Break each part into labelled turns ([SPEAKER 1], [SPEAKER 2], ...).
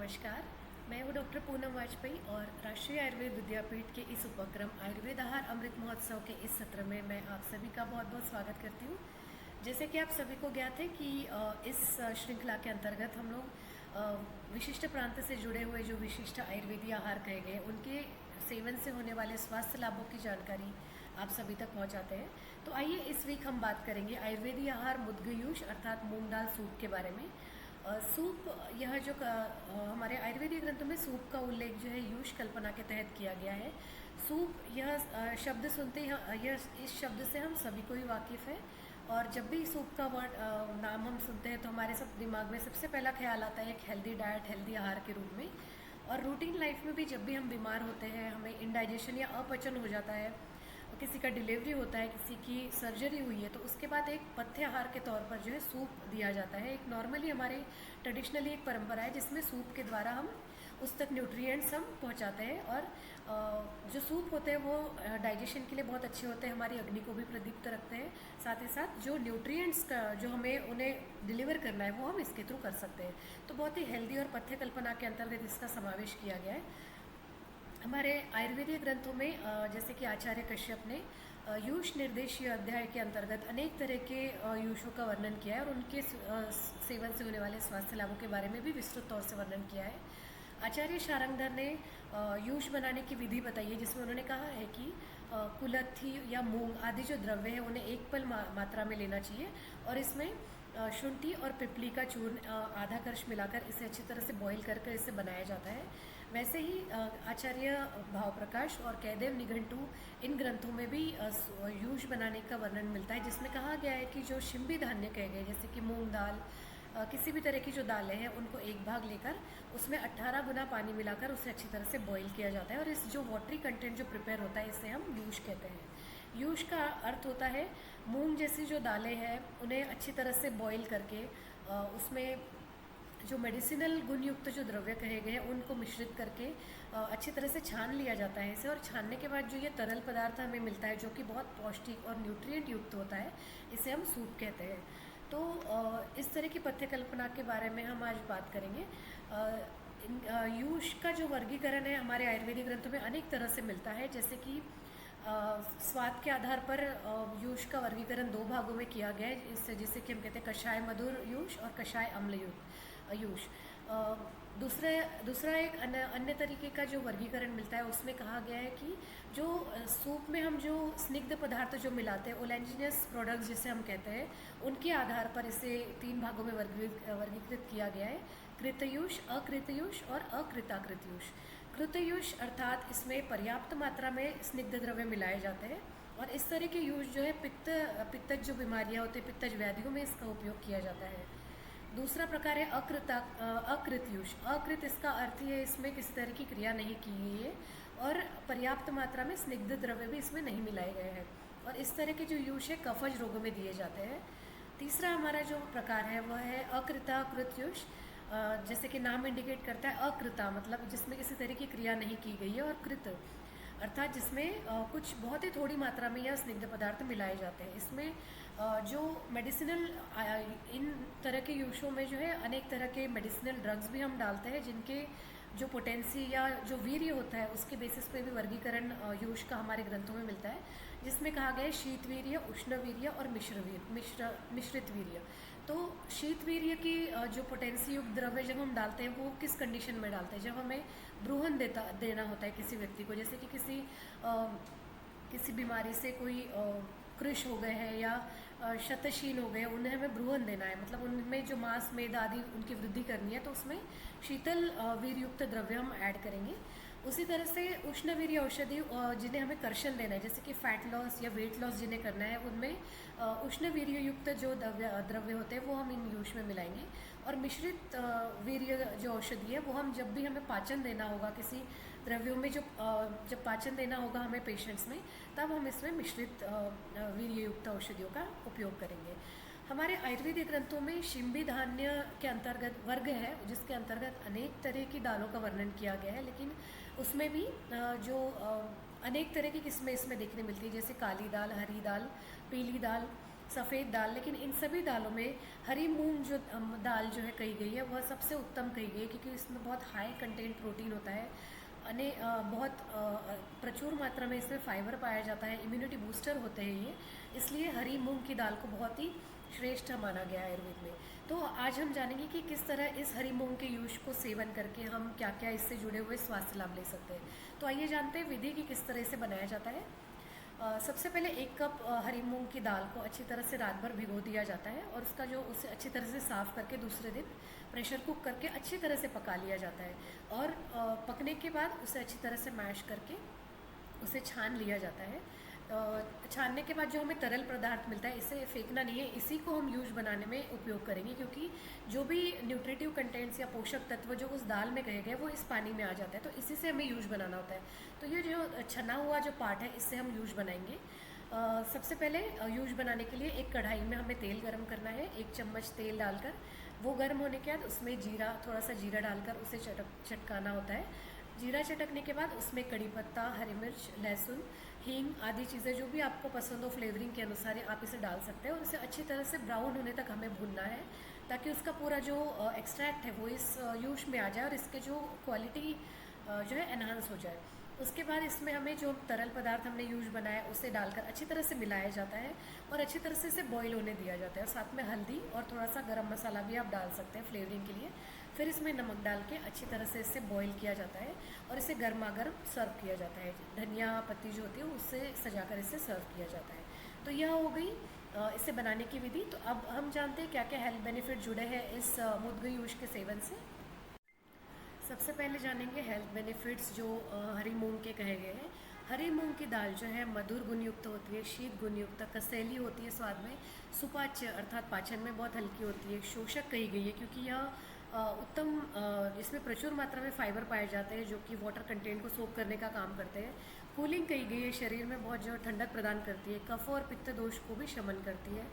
[SPEAKER 1] नमस्कार। मैं हूँ डॉक्टर पूनम वाजपेयी और राष्ट्रीय आयुर्वेद विद्यापीठ के इस उपक्रम आयुर्वेद आहार अमृत महोत्सव के इस सत्र में मैं आप सभी का बहुत बहुत स्वागत करती हूँ। जैसे कि आप सभी को ज्ञात है कि इस श्रृंखला के अंतर्गत हम लोग विशिष्ट प्रांत से जुड़े हुए जो विशिष्ट आयुर्वेदीय आहार कहे गए उनके सेवन से होने वाले स्वास्थ्य लाभों की जानकारी आप सभी तक पहुंचाते हैं। तो आइए इस वीक हम बात करेंगे आयुर्वेदीय आहार मुद्गयूष अर्थात मूंग दाल सूप के बारे में। सूप यह जो हमारे आयुर्वेदिक ग्रंथों में सूप का उल्लेख जो है यूष कल्पना के तहत किया गया है। सूप यह शब्द सुनते ही यह इस शब्द से हम सभी को ही वाकिफ़ है और जब भी सूप का वर्ड नाम हम सुनते हैं तो हमारे सब दिमाग में सबसे पहला ख्याल आता है एक हेल्दी डाइट हेल्दी आहार के रूप में। और रूटीन लाइफ में भी जब भी हम बीमार होते हैं, हमें इंडाइजेशन या अपचन हो जाता है, किसी का डिलीवरी होता है, किसी की सर्जरी हुई है, तो उसके बाद एक पथ्य आहार के तौर पर जो है सूप दिया जाता है। एक नॉर्मली हमारे ट्रेडिशनली एक परंपरा है जिसमें सूप के द्वारा हम उस तक न्यूट्रिएंट्स हम पहुंचाते हैं। और जो सूप होते हैं वो डाइजेशन के लिए बहुत अच्छे होते हैं, हमारी अग्नि को भी प्रदीप्त रखते हैं। साथ ही साथ जो न्यूट्रिएंट्स का जो हमें उन्हें डिलीवर करना है वो हम इसके थ्रू कर सकते हैं। तो बहुत ही हेल्दी और पथ्य कल्पना के अंतर्गत इसका समावेश किया गया है। हमारे आयुर्वेदिक ग्रंथों में जैसे कि आचार्य कश्यप ने यूष निर्देशीय अध्याय के अंतर्गत अनेक तरह के यूषों का वर्णन किया है और उनके सेवन से होने वाले स्वास्थ्य लाभों के बारे में भी विस्तृत तौर से वर्णन किया है। आचार्य शारंगधर ने यूष बनाने की विधि बताई है जिसमें उन्होंने कहा है कि कुलथी या मूंग आदि जो द्रव्य है उन्हें एक पल मात्रा में लेना चाहिए और इसमें शुंठी और पिपली का चूर्ण आधा कर्श मिलाकर इसे अच्छी तरह से बॉईल करके इसे बनाया जाता है। वैसे ही आचार्य भावप्रकाश और कैदेव निघंटू इन ग्रंथों में भी यूष बनाने का वर्णन मिलता है जिसमें कहा गया है कि जो शिंबी धान्य कहे गए जैसे कि मूंग दाल, किसी भी तरह की जो दालें हैं उनको एक भाग लेकर उसमें 18 गुना पानी मिलाकर उसे अच्छी तरह से बॉईल किया जाता है और इस जो वाटरी कंटेंट जो प्रिपेयर होता है इसे हम यूष कहते हैं। यूष का अर्थ होता है मूंग जैसी जो दालें हैं उन्हें अच्छी तरह से बॉईल करके उसमें जो मेडिसिनल गुण युक्त जो द्रव्य कहे गए हैं उनको मिश्रित करके अच्छी तरह से छान लिया जाता है इसे। और छानने के बाद जो ये तरल पदार्थ हमें मिलता है जो कि बहुत पौष्टिक और न्यूट्रिएंट युक्त होता है, इसे हम सूप कहते हैं। तो इस तरह की पथ्य कल्पना के बारे में हम आज बात करेंगे। यूष का जो वर्गीकरण है हमारे आयुर्वेदिक ग्रंथों में अनेक तरह से मिलता है। जैसे कि स्वाद के आधार पर यूष का वर्गीकरण दो भागों में किया गया है, इससे जिसे कि हम कहते हैं कषाय मधुर यूष और कषाय अम्ल यूष। दूसरा एक अन्य तरीके का जो वर्गीकरण मिलता है उसमें कहा गया है कि जो सूप में हम जो स्निग्ध पदार्थ जो मिलाते हैं ओलेंजिनियस प्रोडक्ट्स जिसे हम कहते हैं उनके आधार पर इसे तीन भागों में वर्गीकृत किया गया है, कृतयूष, अकृतयूष और अकृताकृतयूष। कृतयूष अर्थात इसमें पर्याप्त मात्रा में स्निग्ध द्रव्य मिलाए जाते हैं और इस तरह के यूष जो है पित्तज जो बीमारियां होती है पित्तज व्याधियों में इसका उपयोग किया जाता है। दूसरा प्रकार है अकृत यूष। अकृत इसका अर्थ है इसमें किसी तरह की क्रिया नहीं की गई है और पर्याप्त मात्रा में स्निग्ध द्रव्य भी इसमें नहीं मिलाए गए हैं और इस तरह के जो यूष है कफज रोगों में दिए जाते हैं। तीसरा हमारा जो प्रकार है वह है अकृताकृत यूष। जैसे कि नाम इंडिकेट करता है अकृता मतलब जिसमें किसी तरह की क्रिया नहीं की गई है और कृत अर्थात जिसमें कुछ बहुत ही थोड़ी मात्रा में यह स्निग्ध पदार्थ मिलाए जाते हैं। इसमें जो मेडिसिनल इन तरह के यूषों में जो है अनेक तरह के मेडिसिनल ड्रग्स भी हम डालते हैं जिनके जो पोटेंसी या जो वीर्य होता है उसके बेसिस पे भी वर्गीकरण यूष का हमारे ग्रंथों में मिलता है जिसमें कहा गया है शीत वीर्य, उष्ण वीर्य और मिश्रित वीर्य। तो शीत वीर्य की जो पोटेंसी युक्त द्रव्य जब हम डालते हैं वो किस कंडीशन में डालते हैं, जब हमें ब्रूहन देना होता है किसी व्यक्ति को, जैसे कि किसी बीमारी से कोई कृश हो गए हैं या शतशीन हो गए, उन्हें हमें ब्रूहन देना है, मतलब उनमें जो मांस मेद आदि उनकी वृद्धि करनी है तो उसमें शीतल वीर्य युक्त द्रव्य हम ऐड करेंगे। उसी तरह से उष्ण वीर्य औषधि जिन्हें हमें कर्षण देना है जैसे कि फैट लॉस या वेट लॉस जिन्हें करना है उनमें उष्ण वीर्य युक्त जो द्रव्य होते हैं वो हम इन यूष में मिलाएंगे। और मिश्रित वीर्य जो औषधि है वो हम जब भी हमें पाचन देना होगा किसी द्रव्यों में जब पाचन देना होगा हमें पेशेंट्स में तब हम इसमें मिश्रित वीर्य युक्त औषधियों का उपयोग करेंगे। हमारे आयुर्वेदिक ग्रंथों में शिंबी धान्य के अंतर्गत वर्ग है जिसके अंतर्गत अनेक तरह की दालों का वर्णन किया गया है, लेकिन उसमें भी जो अनेक तरह की किस्में इसमें देखने मिलती है जैसे काली दाल, हरी दाल, पीली दाल, सफ़ेद दाल, लेकिन इन सभी दालों में हरी मूंग जो दाल जो है कही गई है वह सबसे उत्तम कही गई है, क्योंकि इसमें बहुत हाई कंटेंट प्रोटीन होता है, बहुत प्रचुर मात्रा में इसमें फाइबर पाया जाता है, इम्यूनिटी बूस्टर होते हैं ये, इसलिए हरी मूंग की दाल को बहुत ही श्रेष्ठ माना गया है आयुर्वेद में। तो आज हम जानेंगे कि किस तरह इस हरी मूंग के यूज को सेवन करके हम क्या क्या इससे जुड़े हुए स्वास्थ्य लाभ ले सकते हैं। तो आइए जानते हैं विधि की किस तरह से बनाया जाता है। सबसे पहले 1 कप हरी मूंग की दाल को अच्छी तरह से रात भर भिगो दिया जाता है और उसका जो उसे अच्छी तरह से साफ़ करके दूसरे दिन प्रेशर कुक करके अच्छी तरह से पका लिया जाता है, और पकने के बाद उसे अच्छी तरह से मैश करके उसे छान लिया जाता है। छानने के बाद जो हमें तरल पदार्थ मिलता है इसे फेंकना नहीं है, इसी को हम यूज बनाने में उपयोग करेंगे, क्योंकि जो भी न्यूट्रिटिव कंटेंट्स या पोषक तत्व जो उस दाल में कहे गए वो इस पानी में आ जाता है, तो इसी से हमें यूज बनाना होता है। तो ये जो छना हुआ जो पार्ट है इससे हम यूज बनाएंगे। सबसे पहले यूज बनाने के लिए एक कढ़ाई में हमें तेल गरम करना है, 1 चम्मच तेल डालकर वो गर्म होने के बाद उसमें जीरा, थोड़ा सा जीरा डालकर उसे चटकाना होता है। जीरा चटकने के बाद उसमें कड़ी पत्ता, हरी मिर्च, लहसुन, हींग आदि चीज़ें जो भी आपको पसंद हो फ्लेवरिंग के अनुसार आप इसे डाल सकते हैं, और इसे अच्छी तरह से ब्राउन होने तक हमें भूनना है, ताकि उसका पूरा जो एक्सट्रैक्ट है वो इस यूज में आ जाए और इसके जो क्वालिटी जो है एनहांस हो जाए। उसके बाद इसमें हमें जो तरल पदार्थ हमने यूज बनाया उसे डालकर अच्छी तरह से मिलाया जाता है और अच्छी तरह से इसे बॉईल होने दिया जाता है, और साथ में हल्दी और थोड़ा सा गरम मसाला भी आप डाल सकते हैं फ्लेवरिंग के लिए। फिर इसमें नमक डाल के अच्छी तरह से इसे बॉईल किया जाता है और इसे गर्मा गर्म सर्व किया जाता है। धनिया पत्ती जो होती है उससे सजाकर इसे सर्व किया जाता है। तो यह हो गई इसे बनाने की विधि। तो अब हम जानते हैं क्या क्या हेल्थ बेनिफिट जुड़े हैं इस मुद्गी यूज के सेवन से। सबसे पहले जानेंगे हेल्थ बेनिफिट्स जो हरी मूंग के कहे गए हैं। हरी मूंग की दाल जो है मधुर गुणयुक्त होती है, शीत गुणयुक्त, कसैली होती है स्वाद में, सुपाच्य अर्थात पाचन में बहुत हल्की होती है, शोषक कही गई है क्योंकि यह उत्तम इसमें प्रचुर मात्रा में फाइबर पाए जाते हैं जो कि वाटर कंटेंट को सोख करने का काम करते हैं। कूलिंग कही गई है, शरीर में बहुत जो ठंडक प्रदान करती है, कफ और पित्त दोष को भी शमन करती है,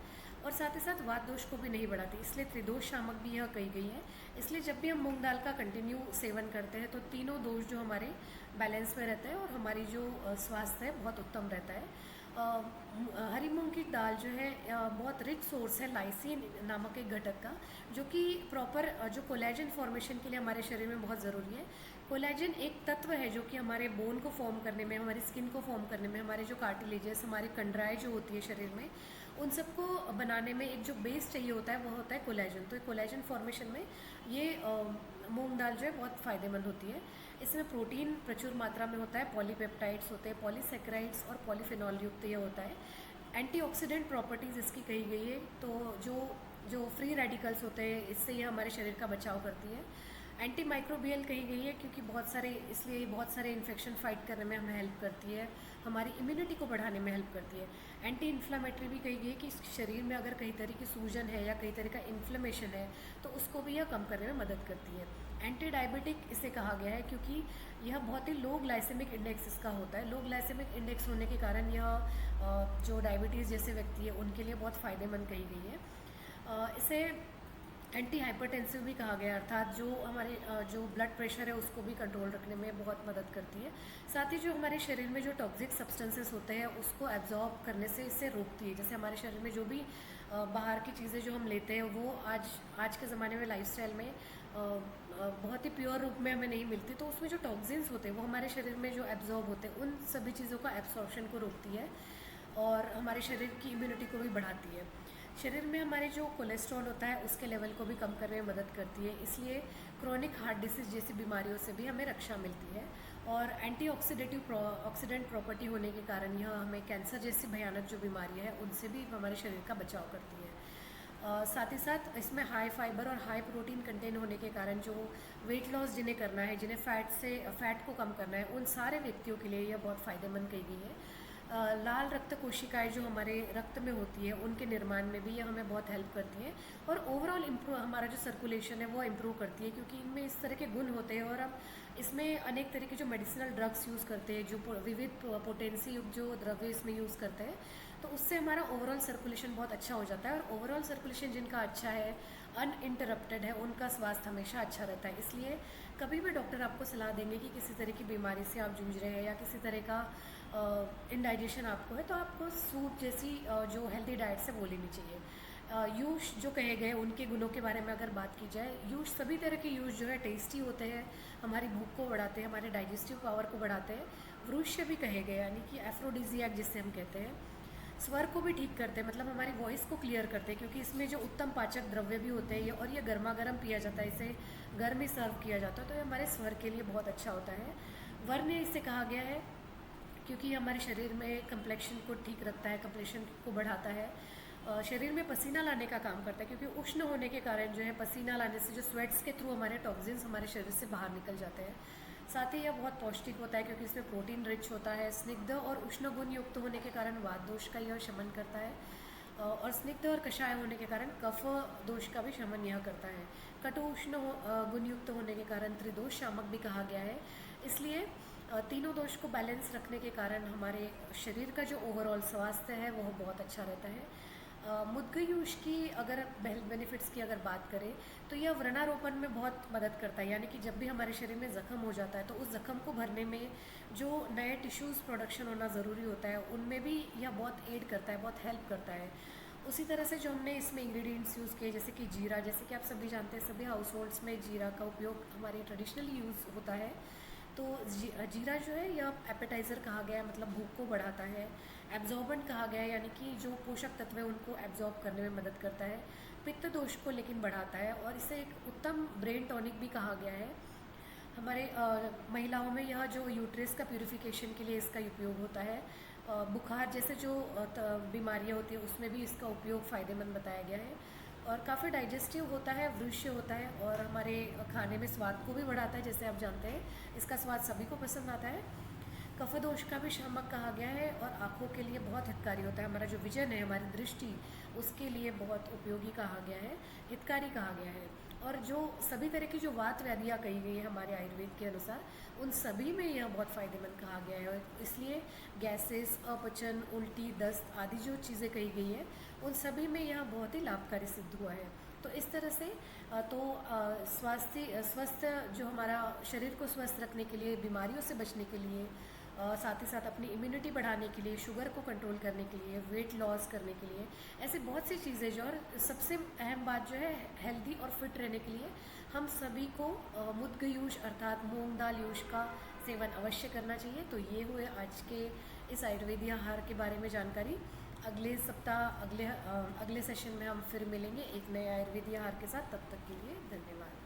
[SPEAKER 1] और साथ ही साथ वात दोष को भी नहीं बढ़ाती, इसलिए त्रिदोष शामक भी यह कही गई है। इसलिए जब भी हम मूंग दाल का कंटिन्यू सेवन करते हैं तो तीनों दोष जो हमारे बैलेंस में रहते हैं और हमारी जो स्वास्थ्य है बहुत उत्तम रहता है। हरी मूंग की दाल जो है बहुत रिच सोर्स है लाइसिन नामक एक घटक का, जो कि प्रॉपर जो कोलेजन फॉर्मेशन के लिए हमारे शरीर में बहुत ज़रूरी है। कोलेजन एक तत्व है जो कि हमारे बोन को फॉर्म करने में, हमारी स्किन को फॉर्म करने में, हमारे जो कार्टिलेजेस, हमारी कंडराएं जो होती है शरीर में, उन सबको बनाने में एक जो बेस चाहिए होता है वो होता है कोलेजन। तो कोलेजन फॉर्मेशन में ये मूंग दाल जो है बहुत फ़ायदेमंद होती है। इसमें प्रोटीन प्रचुर मात्रा में होता है, पॉलीपेप्टाइड्स होते हैं, पॉलीसेक्राइड्स और पॉलीफिनॉल युक्त ये होता है। एंटीऑक्सीडेंट प्रॉपर्टीज़ इसकी कही गई है, तो जो फ्री रेडिकल्स होते हैं इससे ये हमारे शरीर का बचाव करती है। एंटी माइक्रोबियल कही गई है क्योंकि इसलिए बहुत सारे इन्फेक्शन फाइट करने में हमें हेल्प करती है, हमारी इम्यूनिटी को बढ़ाने में हेल्प करती है। एंटी इन्फ्लामेटरी भी कही गई है कि शरीर में अगर कई तरह की सूजन है या कई तरह का इन्फ्लेमेशन है तो उसको भी यह कम करने में मदद करती है। एंटी डायबिटिक इसे कहा गया है क्योंकि यह बहुत ही लो ग्लाइसेमिक इंडेक्स इसका होता है। लो ग्लाइसेमिक इंडेक्स होने के कारण यह जो डायबिटीज़ जैसे व्यक्ति है उनके लिए बहुत फ़ायदेमंद कही गई है। इसे एंटी हाइपरटेंसिव भी कहा गया, अर्थात जो हमारे जो ब्लड प्रेशर है उसको भी कंट्रोल रखने में बहुत मदद करती है। साथ ही जो हमारे शरीर में जो टॉक्सिक सब्सटेंसेस होते हैं उसको एब्जॉर्ब करने से इससे रोकती है। जैसे हमारे शरीर में जो भी बाहर की चीज़ें जो हम लेते हैं वो आज के ज़माने में लाइफस्टाइल में बहुत ही प्योर रूप में हमें नहीं मिलती, तो उसमें जो टॉक्सिन्स होते हैं वो हमारे शरीर में जो एब्जॉर्ब होते हैं उन सभी चीज़ों का एब्सॉर्प्शन को रोकती है और हमारे शरीर की इम्यूनिटी को भी बढ़ाती है। शरीर में हमारे जो कोलेस्ट्रॉल होता है उसके लेवल को भी कम करने में मदद करती है, इसलिए क्रोनिक हार्ट डिसीज़ जैसी बीमारियों से भी हमें रक्षा मिलती है। और एंटीऑक्सीडेंट प्रॉपर्टी होने के कारण यह हमें कैंसर जैसी भयानक जो बीमारियाँ हैं उनसे भी हमारे शरीर का बचाव करती है। साथ ही साथ इसमें हाई फाइबर और हाई प्रोटीन कंटेंट होने के कारण जो वेट लॉस जिन्हें करना है, जिन्हें फ़ैट को कम करना है, उन सारे व्यक्तियों के लिए यह बहुत फ़ायदेमंद कही गई है। लाल रक्त कोशिकाएं जो हमारे रक्त में होती है उनके निर्माण में भी ये हमें बहुत हेल्प करती है और ओवरऑल हमारा जो सर्कुलेशन है वो इम्प्रूव करती है, क्योंकि इनमें इस तरह के गुण होते हैं। और अब इसमें अनेक तरह के जो मेडिसिनल ड्रग्स यूज़ करते हैं, जो विविध पोटेंसी युक्त जो द्रव्य इसमें यूज़ करते हैं, तो उससे हमारा ओवरऑल सर्कुलेशन बहुत अच्छा हो जाता है। और ओवरऑल सर्कुलेशन जिनका अच्छा है, अनइंटरप्टेड है उनका स्वास्थ्य हमेशा अच्छा रहता है। इसलिए कभी भी डॉक्टर आपको सलाह देंगे कि किसी तरह की बीमारी से आप जूझ रहे हैं या किसी तरह का इंडाइजेशन आपको है, तो आपको सूप जैसी जो हेल्दी डाइट से वो लेनी चाहिए। यूश जो कहे गए उनके गुणों के बारे में अगर बात की जाए, यूश सभी तरह के यूश जो है टेस्टी होते हैं, हमारी भूख को बढ़ाते हैं, हमारे डाइजेस्टिव पावर को बढ़ाते हैं। वृक्ष भी कहे गए यानी कि एफ्रोडीजियाक जिसे हम कहते हैं, स्वर को भी ठीक करते हैं, मतलब हमारी वॉइस को क्लियर करते हैं, क्योंकि इसमें जो उत्तम पाचक द्रव्य भी होते हैं और ये गर्मा गर्म पिया जाता है, इसे गर्म ही सर्व किया जाता है, तो ये हमारे स्वर के लिए बहुत अच्छा होता है। वर्ण इससे कहा गया है क्योंकि हमारे शरीर में कंप्लेक्शन को ठीक रखता है, कंप्लेक्शन को बढ़ाता है, शरीर में पसीना लाने का काम करता है, क्योंकि उष्ण होने के कारण जो है पसीना लाने से जो स्वेट्स के थ्रू हमारे टॉक्सिन्स हमारे शरीर से बाहर निकल जाते हैं। साथ ही यह बहुत पौष्टिक होता है क्योंकि इसमें प्रोटीन रिच होता है। स्निग्ध और उष्ण गुण युक्त होने के कारण वात दोष का यह शमन करता है, और स्निग्ध और कषाय होने के कारण कफ दोष का भी शमन यह करता है। कटु उष्ण गुण युक्त होने के कारण त्रिदोष शामक भी कहा गया है। इसलिए तीनों दोष को बैलेंस रखने के कारण हमारे शरीर का जो ओवरऑल स्वास्थ्य है वह बहुत अच्छा रहता है। मुद्गयूश की अगर बेनिफिट्स की अगर बात करें तो यह व्रणारोपण में बहुत मदद करता है, यानी कि जब भी हमारे शरीर में ज़ख्म हो जाता है तो उस ज़ख्म को भरने में जो नए टिश्यूज़ प्रोडक्शन होना ज़रूरी होता है उनमें भी यह बहुत एड करता है, बहुत हेल्प करता है। उसी तरह से जो हमने इसमें इंग्रेडिएंट्स यूज़ किए जैसे कि जीरा, जैसे कि आप सभी जानते हैं सभी हाउस होल्ड्स में जीरा का उपयोग हमारे ट्रेडिशनली यूज़ होता है। तो जीरा जो है यह एपेटाइज़र कहा गया है, मतलब भूख को बढ़ाता है। एब्जॉर्बेंट कहा गया है, यानी कि जो पोषक तत्व है उनको एब्जॉर्ब करने में मदद करता है। पित्त दोष को लेकिन बढ़ाता है, और इसे एक उत्तम ब्रेन टॉनिक भी कहा गया है। हमारे महिलाओं में यह जो यूट्रस का प्यूरिफिकेशन के लिए इसका उपयोग होता है। बुखार जैसे जो बीमारियां होती हैं उसमें भी इसका उपयोग फ़ायदेमंद बताया गया है, और काफ़ी डाइजेस्टिव होता है, वृक्ष होता है, और हमारे खाने में स्वाद को भी बढ़ाता है। जैसे आप जानते हैं इसका स्वाद सभी को पसंद आता है। कफदोष का भी शामक कहा गया है, और आँखों के लिए बहुत हितकारी होता है। हमारा जो विजन है, हमारी दृष्टि, उसके लिए बहुत उपयोगी कहा गया है, हितकारी कहा गया है। और जो सभी तरह की जो वात व्याधियाँ कही गई है हमारे आयुर्वेद के अनुसार, उन सभी में यह बहुत फ़ायदेमंद कहा गया है, और इसलिए गैसेस, अपचन, उल्टी, दस्त आदि जो चीज़ें कही गई है उन सभी में यह बहुत ही लाभकारी सिद्ध हुआ है। तो इस तरह से स्वस्थ जो हमारा शरीर को स्वस्थ रखने के लिए, बीमारियों से बचने के लिए, साथ ही साथ अपनी इम्यूनिटी बढ़ाने के लिए, शुगर को कंट्रोल करने के लिए, वेट लॉस करने के लिए, ऐसी बहुत सी चीज़ें जो, और सबसे अहम बात जो है हेल्दी और फिट रहने के लिए हम सभी को मुद्गयूश अर्थात मूंग दाल यूश का सेवन अवश्य करना चाहिए। तो ये हुए आज के इस आयुर्वेदीय आहार के बारे में जानकारी। अगले सप्ताह अगले सेशन में हम फिर मिलेंगे एक नए आयुर्वेदीय आहार के साथ। तब तक के लिए धन्यवाद।